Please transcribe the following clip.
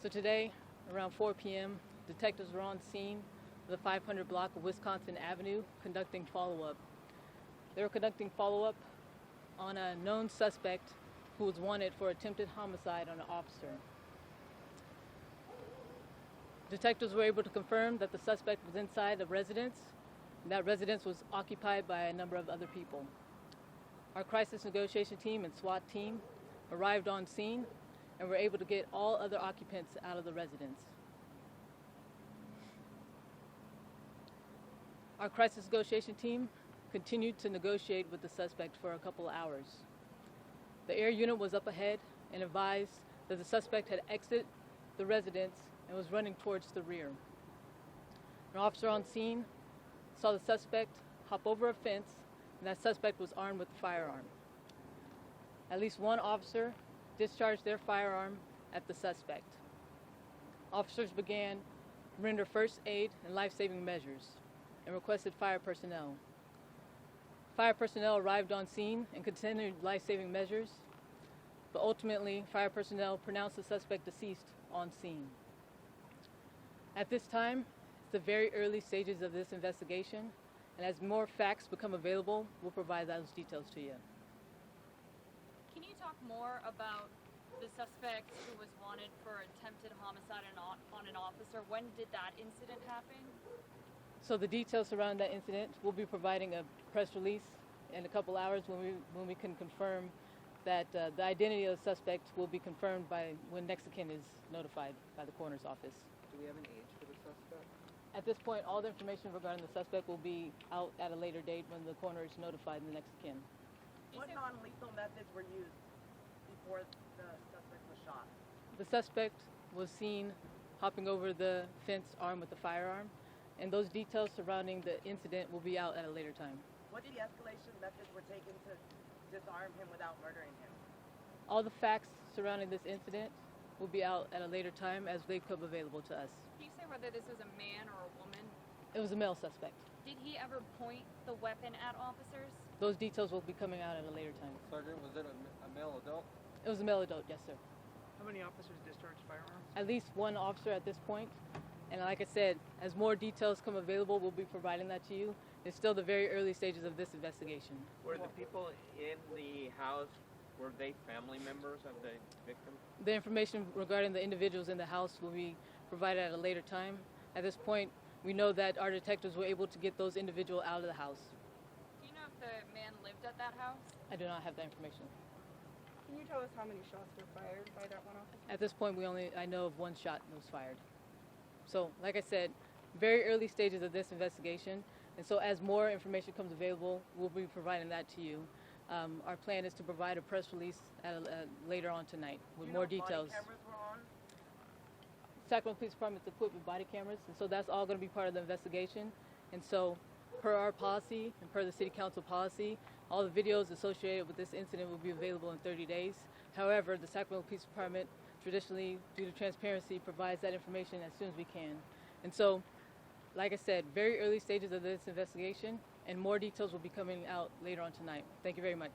So today, around 4 p.m., detectives were on scene of the 500 block of Wisconsin Avenue conducting follow-up. They were conducting follow-up on a known suspect who was wanted for attempted homicide on an officer. Detectives were able to confirm that the suspect was inside a residence, and that residence was occupied by a number of other people. Our crisis negotiation team and SWAT team arrived on scene and were able to get all other occupants out of the residence. Our crisis negotiation team continued to negotiate with the suspect for a couple of hours. The air unit was up ahead and advised that the suspect had exited the residence and was running towards the rear. An officer on scene saw the suspect hop over a fence, and that suspect was armed with a firearm. At least one officer discharged their firearm at the suspect. Officers began to render first aid and life-saving measures and requested fire personnel. Fire personnel arrived on scene and continued life-saving measures, but ultimately fire personnel pronounced the suspect deceased on scene. At this time, it's the very early stages of this investigation, and as more facts become available, we'll provide those details to you. Can you talk more about the suspect who was wanted for attempted homicide on an officer? When did that incident happen? So the details surrounding that incident, we'll be providing a press release in a couple hours when we can confirm that the identity of the suspect will be confirmed by when next of kin is notified by the coroner's office. Do we have an age for the suspect? At this point, all the information regarding the suspect will be out at a later date when the coroner is notified and the next of kin. What non-lethal methods were used before the suspect was shot? The suspect was seen hopping over the fence armed with a firearm, and those details surrounding the incident will be out at a later time. What de-escalation methods were taken to disarm him without murdering him? All the facts surrounding this incident will be out at a later time as they become available to us. Can you say whether this was a man or a woman? It was a male suspect. Did he ever point the weapon at officers? Those details will be coming out at a later time. Sergeant, was it a male adult? It was a male adult, yes, sir. How many officers discharged firearms? At least one officer at this point. And like I said, as more details come available, we'll be providing that to you. It's still the very early stages of this investigation. Were the people in the house, were they family members of the victim? The information regarding the individuals in the house will be provided at a later time. At this point, we know that our detectives were able to get those individuals out of the house. Do you know if the man lived at that house? I do not have that information. Can you tell us how many shots were fired by that one officer? At this point, I know of one shot that was fired. So, like I said, very early stages of this investigation. And so as more information comes available, we'll be providing that to you. Our plan is to provide a press release later on tonight with more details. Body cameras were on? Sacramento Police Department is equipped with body cameras, and so that's all going to be part of the investigation. And so, per our policy and per the City Council policy, all the videos associated with this incident will be available in 30 days. However, the Sacramento Police Department traditionally, due to transparency, provides that information as soon as we can. And so, like I said, very early stages of this investigation, and more details will be coming out later on tonight. Thank you very much.